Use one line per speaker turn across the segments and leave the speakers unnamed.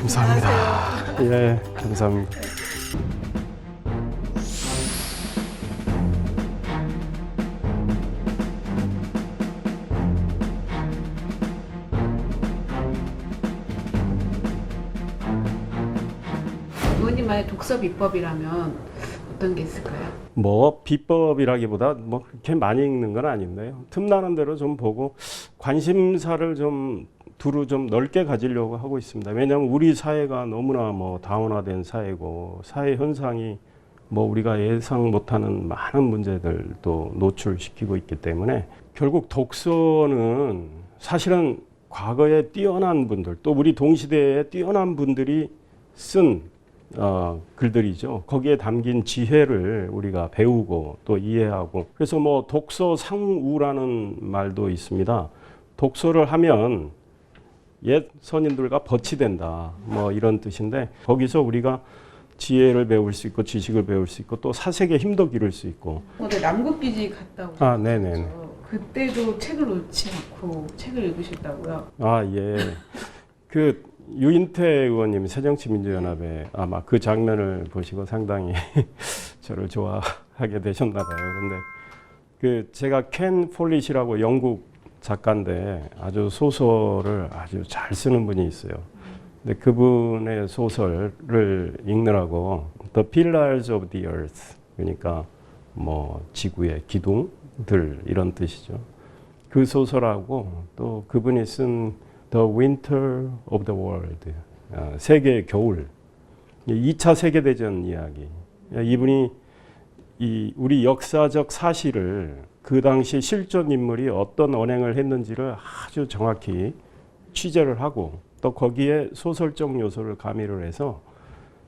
감사합니다. 예, 감사합니다.
의원님만의 독서 비법이라면 어떤 게 있을까요?
뭐 비법이라기보다 뭐 그렇게 많이 읽는 건 아닌데요. 틈나는 대로 좀 보고 관심사를 좀 두루 좀 넓게 가지려고 하고 있습니다. 왜냐하면 우리 사회가 너무나 뭐 다원화된 사회고 사회 현상이 뭐 우리가 예상 못하는 많은 문제들도 노출시키고 있기 때문에 결국 독서는 사실은 과거에 뛰어난 분들 또 우리 동시대에 뛰어난 분들이 쓴 글들이죠. 거기에 담긴 지혜를 우리가 배우고 또 이해하고 그래서 뭐 독서 상우라는 말도 있습니다. 독서를 하면 옛 선인들과 벗이 된다. 뭐 이런 뜻인데 거기서 우리가 지혜를 배울 수 있고 지식을 배울 수 있고 또 사색의 힘도 기를 수 있고.
근데 남극기지 갔다 오셨죠?
네네네.
그때도 책을 놓지 않고 책을 읽으셨다고요?
예. 그 유인태 의원님 새정치민주연합에 아마 그 장면을 보시고 상당히 저를 좋아하게 되셨나 봐요. 그런데 그 제가 켄 폴릿이라고 영국 작가인데 아주 소설을 아주 잘 쓰는 분이 있어요. 근데 그분의 소설을 읽느라고 The Pillars of the Earth 그러니까 뭐 지구의 기둥들 이런 뜻이죠. 그 소설하고 또 그분이 쓴 The Winter of the World 세계의 겨울 2차 세계대전 이야기. 이분이 우리 역사적 사실을 그 당시 실존 인물이 어떤 언행을 했는지를 아주 정확히 취재를 하고 또 거기에 소설적 요소를 가미를 해서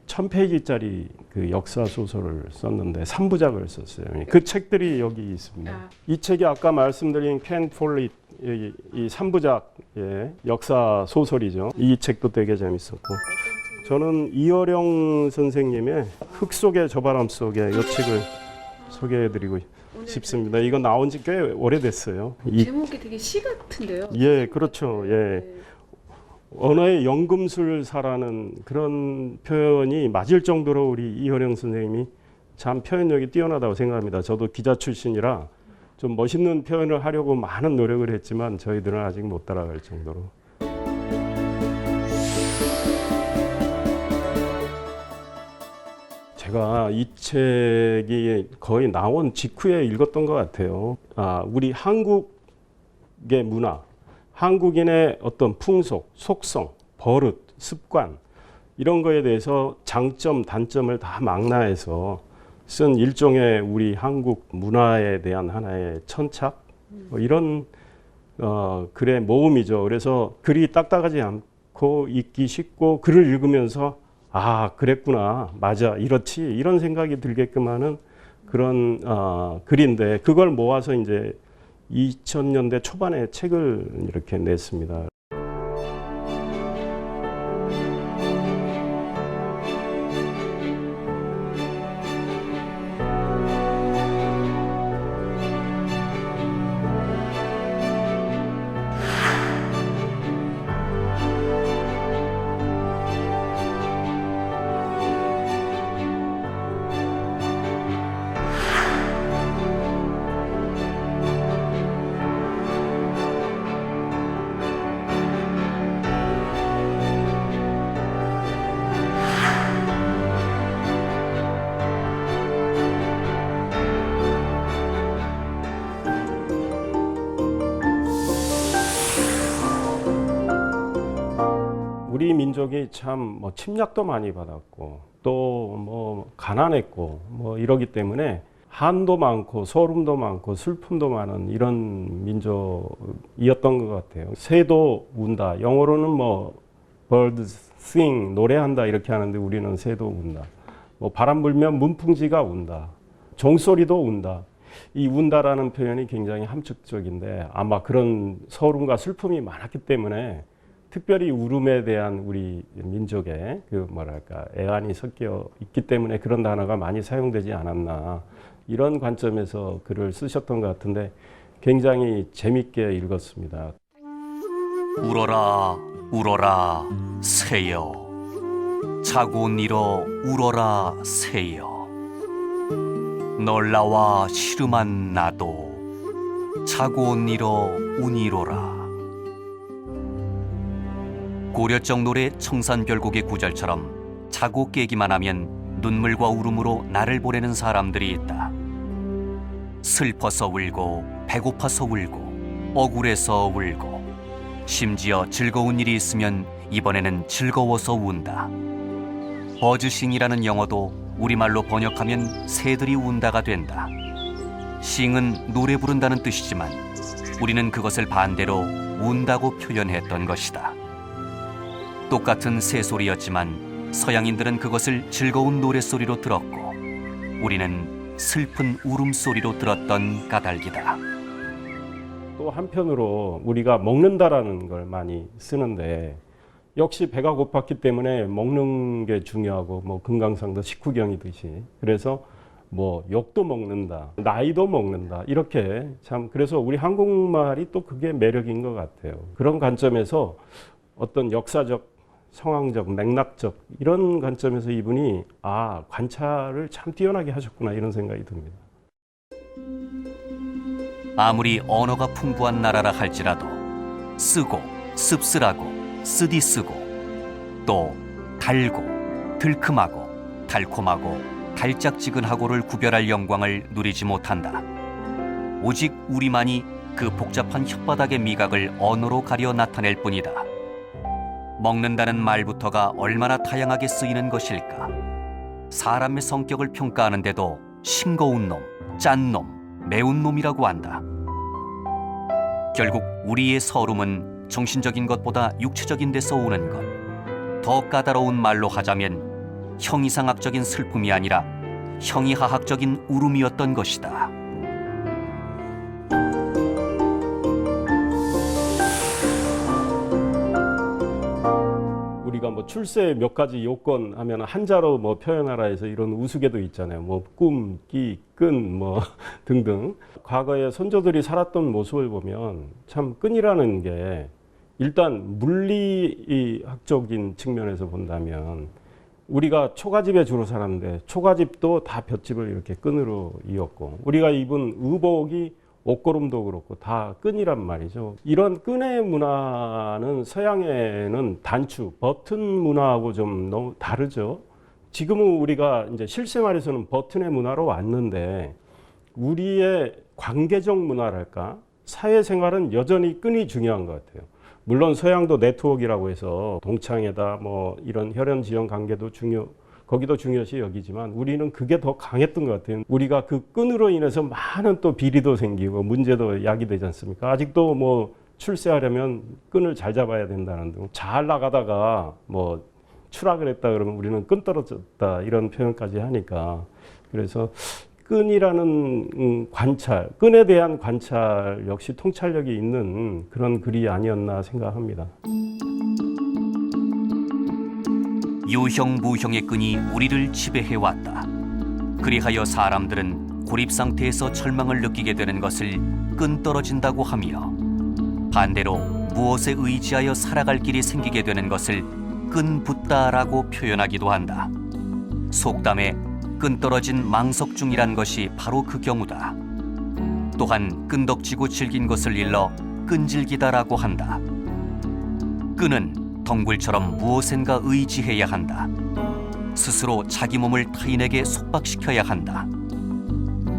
1000페이지짜리 그 역사 소설을 썼는데 3부작을 썼어요. 그 책들이 여기 있습니다. 이 책이 아까 말씀드린 켄 폴릿 이 3부작의 역사 소설이죠. 이 책도 되게 재밌었고 저는 이어령 선생님의 흙 속의 저 바람 속에 이 책을 소개해드리고 싶습니다. 이거 나온 지 꽤 오래됐어요.
제목이 되게 시 같은데요?
예, 그렇죠. 예. 언어의 연금술사라는 그런 표현이 맞을 정도로 우리 이어령 선생님이 참 표현력이 뛰어나다고 생각합니다. 저도 기자 출신이라 좀 멋있는 표현을 하려고 많은 노력을 했지만 저희들은 아직 못 따라갈 정도로. 제가 이 책이 거의 나온 직후에 읽었던 것 같아요. 우리 한국의 문화, 한국인의 어떤 풍속, 속성, 버릇, 습관 이런 거에 대해서 장점, 단점을 다 망라해서 쓴 일종의 우리 한국 문화에 대한 하나의 천착 이런 글의 모음이죠. 그래서 글이 딱딱하지 않고 읽기 쉽고 글을 읽으면서 그랬구나, 맞아, 이렇지 이런 생각이 들게끔 하는 그런 글인데 그걸 모아서 이제 2000년대 초반에 책을 이렇게 냈습니다. 우리 민족이 참 뭐 침략도 많이 받았고 또 뭐 가난했고 뭐 이러기 때문에 한도 많고 소름도 많고 슬픔도 많은 이런 민족이었던 것 같아요. 새도 운다. 영어로는 뭐 birds sing 노래한다 이렇게 하는데 우리는 새도 운다. 뭐 바람 불면 문풍지가 운다. 종소리도 운다. 이 운다라는 표현이 굉장히 함축적인데 아마 그런 서름과 슬픔이 많았기 때문에 특별히 울음에 대한 우리 민족의 그 뭐랄까 애환이 섞여 있기 때문에 그런 단어가 많이 사용되지 않았나 이런 관점에서 글을 쓰셨던 것 같은데 굉장히 재밌게 읽었습니다.
울어라 울어라 새여 자고 일어 울어라 새여 널 나와 시름한 나도 자고 일어 운이로라. 고려적 노래 청산별곡의 구절처럼 자고 깨기만 하면 눈물과 울음으로 나를 보내는 사람들이 있다. 슬퍼서 울고 배고파서 울고 억울해서 울고 심지어 즐거운 일이 있으면 이번에는 즐거워서 운다. 버즈싱이라는 영어도 우리말로 번역하면 새들이 운다가 된다. 싱은 노래 부른다는 뜻이지만 우리는 그것을 반대로 운다고 표현했던 것이다. 똑같은 새소리였지만 서양인들은 그것을 즐거운 노랫소리로 들었고 우리는 슬픈 울음소리로 들었던 까닭이다.
또 한편으로 우리가 먹는다라는 걸 많이 쓰는데 역시 배가 고팠기 때문에 먹는 게 중요하고 뭐 금강산도 식후경이듯이 그래서 뭐 욕도 먹는다, 나이도 먹는다 이렇게 참 그래서 우리 한국말이 또 그게 매력인 것 같아요. 그런 관점에서 어떤 역사적, 상황적, 맥락적 이런 관점에서 이분이 관찰을 참 뛰어나게 하셨구나 이런 생각이 듭니다.
아무리 언어가 풍부한 나라라 할지라도 쓰고 씁쓸하고 쓰디쓰고 또 달고 들큼하고 달콤하고 달짝지근하고를 구별할 영광을 누리지 못한다. 오직 우리만이 그 복잡한 혓바닥의 미각을 언어로 가려 나타낼 뿐이다. 먹는다는 말부터가 얼마나 다양하게 쓰이는 것일까. 사람의 성격을 평가하는데도 싱거운 놈, 짠 놈, 매운 놈이라고 한다. 결국 우리의 서름은 정신적인 것보다 육체적인 데서 오는 것. 더 까다로운 말로 하자면 형이상학적인 슬픔이 아니라 형이하학적인 울음이었던 것이다.
우리가 뭐 출세 몇 가지 요건 하면 한자로 뭐 표현하라 해서 이런 우스개도 있잖아요. 뭐 꿈, 끼, 끈, 뭐 등등. 과거에 선조들이 살았던 모습을 보면 참 끈이라는 게 일단 물리학적인 측면에서 본다면 우리가 초가집에 주로 살았는데 초가집도 다 볏짚을 이렇게 끈으로 이었고 우리가 입은 의복이 옷걸음도 그렇고 다 끈이란 말이죠. 이런 끈의 문화는 서양에는 단추, 버튼 문화하고 좀 너무 다르죠. 지금은 우리가 이제 실생활에서는 버튼의 문화로 왔는데 우리의 관계적 문화랄까 사회생활은 여전히 끈이 중요한 것 같아요. 물론 서양도 네트워크라고 해서 동창회다 뭐 이런 혈연 지연 관계도 거기도 중요시 여기지만 우리는 그게 더 강했던 것 같아요. 우리가 그 끈으로 인해서 많은 또 비리도 생기고 문제도 야기되지 않습니까? 아직도 뭐 출세하려면 끈을 잘 잡아야 된다는 등 잘 나가다가 뭐 추락을 했다 그러면 우리는 끈 떨어졌다 이런 표현까지 하니까 그래서 끈이라는 관찰, 끈에 대한 관찰 역시 통찰력이 있는 그런 글이 아니었나 생각합니다.
유형무형의 끈이 우리를 지배해왔다. 그리하여 사람들은 고립 상태에서 절망을 느끼게 되는 것을 끈 떨어진다고 하며 반대로 무엇에 의지하여 살아갈 길이 생기게 되는 것을 끈 붙다라고 표현하기도 한다. 속담에 끈 떨어진 망석중이란 것이 바로 그 경우다. 또한 끈덕지고 질긴 것을 일러 끈질기다라고 한다. 끈은 덩굴처럼 무엇인가 의지해야 한다. 스스로 자기 몸을 타인에게 속박시켜야 한다.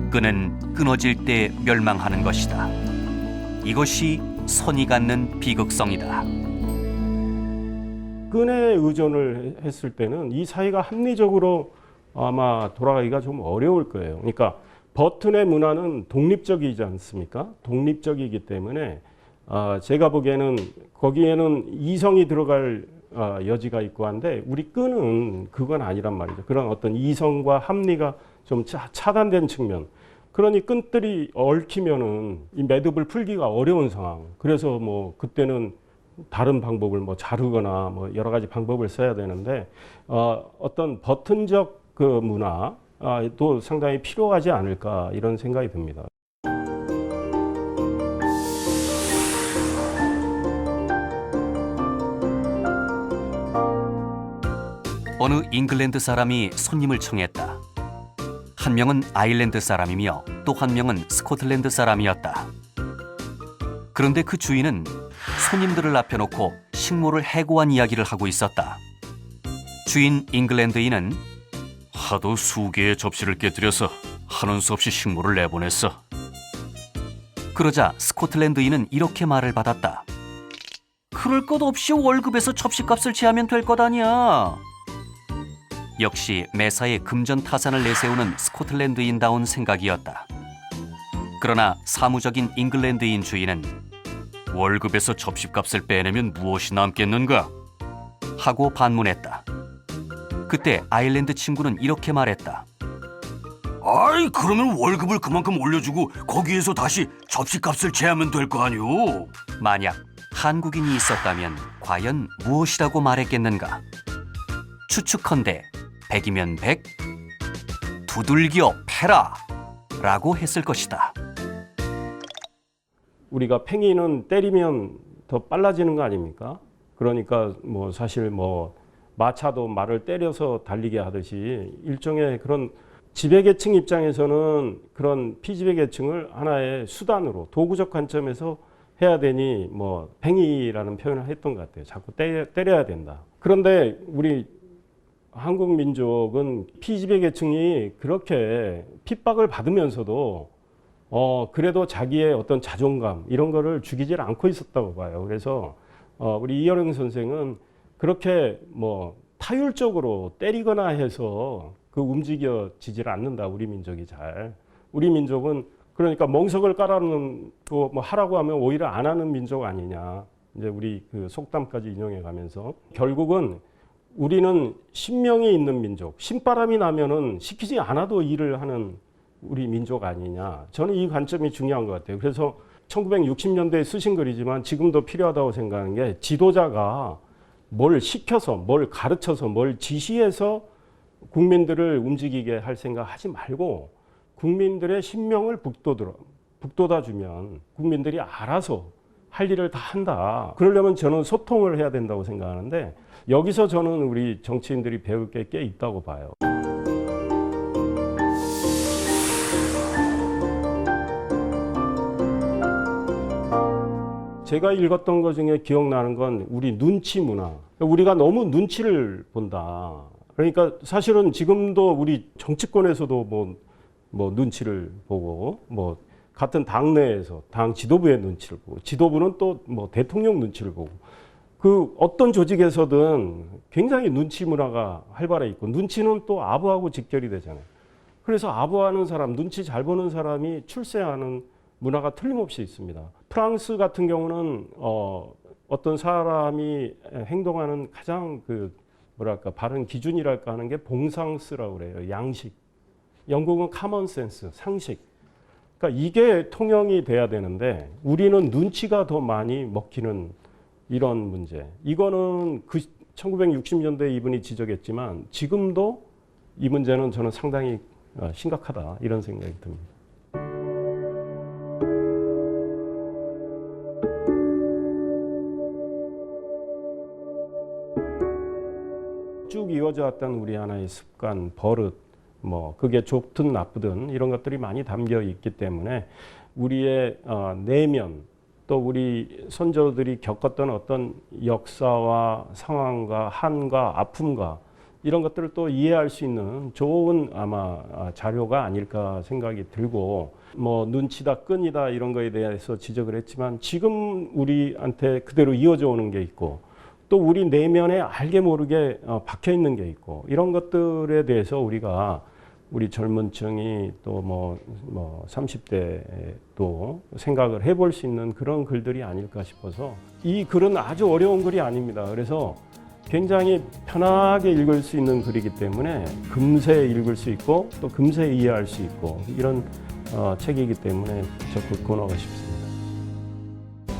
끈은 끊어질 때 멸망하는 것이다. 이것이 선이 갖는 비극성이다.
끈에 의존을 했을 때는 이 사회가 합리적으로 아마 돌아가기가 좀 어려울 거예요. 그러니까 버튼의 문화는 독립적이지 않습니까? 독립적이기 때문에 제가 보기에는 거기에는 이성이 들어갈 여지가 있고 한데 우리 끈은 그건 아니란 말이죠. 그런 어떤 이성과 합리가 좀 차단된 측면. 그러니 끈들이 얽히면은 이 매듭을 풀기가 어려운 상황. 그래서 뭐 그때는 다른 방법을 뭐 자르거나 뭐 여러 가지 방법을 써야 되는데 어떤 버튼적 그 문화도 상당히 필요하지 않을까 이런 생각이 듭니다.
어느 잉글랜드 사람이 손님을 청했다. 한 명은 아일랜드 사람이며 또 한 명은 스코틀랜드 사람이었다. 그런데 그 주인은 손님들을 앞에 놓고 식모를 해고한 이야기를 하고 있었다. 주인 잉글랜드인은 하도 수개의 접시를 깨뜨려서 하는 수 없이 식모를 내보냈어. 그러자 스코틀랜드인은 이렇게 말을 받았다. 그럴 것 없이 월급에서 접시값을 제하면 될 것 아니야. 역시 매사에 금전타산을 내세우는 스코틀랜드인다운 생각이었다. 그러나 사무적인 잉글랜드인 주인은 월급에서 접시값을 빼내면 무엇이 남겠는가? 하고 반문했다. 그때 아일랜드 친구는 이렇게 말했다.
아이, 그러면 월급을 그만큼 올려주고 거기에서 다시 접시값을 제하면 될 거 아니오?
만약 한국인이 있었다면 과연 무엇이라고 말했겠는가? 추측컨대 100이면 100, 두들겨 패라 라고 했을 것이다.
우리가 팽이는 때리면 더 빨라지는 거 아닙니까? 그러니까 뭐 사실 뭐 마차도 말을 때려서 달리게 하듯이 일종의 그런 지배계층 입장에서는 그런 피지배계층을 하나의 수단으로 도구적 관점에서 해야 되니 뭐 팽이라는 표현을 했던 것 같아요. 자꾸 때려야 된다. 그런데 우리 한국 민족은 피지배계층이 그렇게 핍박을 받으면서도 그래도 자기의 어떤 자존감 이런 거를 죽이질 않고 있었다고 봐요. 그래서 우리 이여령 선생은 그렇게 뭐 타율적으로 때리거나 해서 그 움직여지질 않는다. 우리 민족이 잘. 우리 민족은 그러니까 멍석을 깔아놓는 거 뭐 하라고 하면 오히려 안 하는 민족 아니냐. 이제 우리 그 속담까지 인용해 가면서 결국은 우리는 신명이 있는 민족, 신바람이 나면은 시키지 않아도 일을 하는 우리 민족 아니냐. 저는 이 관점이 중요한 것 같아요. 그래서 1960년대에 쓰신 글이지만 지금도 필요하다고 생각하는 게 지도자가 뭘 시켜서, 뭘 가르쳐서, 뭘 지시해서 국민들을 움직이게 할 생각 하지 말고 국민들의 신명을 북돋아주면 국민들이 알아서 할 일을 다 한다. 그러려면 저는 소통을 해야 된다고 생각하는데 여기서 저는 우리 정치인들이 배울 게 꽤 있다고 봐요. 제가 읽었던 것 중에 기억나는 건 우리 눈치 문화. 우리가 너무 눈치를 본다. 그러니까 사실은 지금도 우리 정치권에서도 뭐 눈치를 보고 뭐 같은 당내에서 당 지도부의 눈치를 보고 지도부는 또 뭐 대통령 눈치를 보고 그 어떤 조직에서든 굉장히 눈치 문화가 활발해 있고 눈치는 또 아부하고 직결이 되잖아요. 그래서 아부하는 사람, 눈치 잘 보는 사람이 출세하는 문화가 틀림없이 있습니다. 프랑스 같은 경우는 어떤 사람이 행동하는 가장 그 뭐랄까 바른 기준이랄까 하는 게 봉상스라고 그래요. 양식. 영국은 커먼센스, 상식. 그러니까 이게 통용이 돼야 되는데 우리는 눈치가 더 많이 먹히는 이런 문제. 이거는 그 1960년대 이분이 지적했지만 지금도 이 문제는 저는 상당히 심각하다 이런 생각이 듭니다. 쭉 이어져 왔던 우리 하나의 습관, 버릇, 뭐 그게 좋든 나쁘든 이런 것들이 많이 담겨 있기 때문에 우리의 내면 또 우리 선조들이 겪었던 어떤 역사와 상황과 한과 아픔과 이런 것들을 또 이해할 수 있는 좋은 아마 자료가 아닐까 생각이 들고 뭐 눈치다 끈이다 이런 거에 대해서 지적을 했지만 지금 우리한테 그대로 이어져 오는 게 있고 또 우리 내면에 알게 모르게 박혀 있는 게 있고 이런 것들에 대해서 우리가 우리 젊은 층이 또 뭐 30대에 또 생각을 해볼 수 있는 그런 글들이 아닐까 싶어서 이 글은 아주 어려운 글이 아닙니다. 그래서 굉장히 편하게 읽을 수 있는 글이기 때문에 금세 읽을 수 있고 또 금세 이해할 수 있고 이런 책이기 때문에 적극 권하고 싶습니다.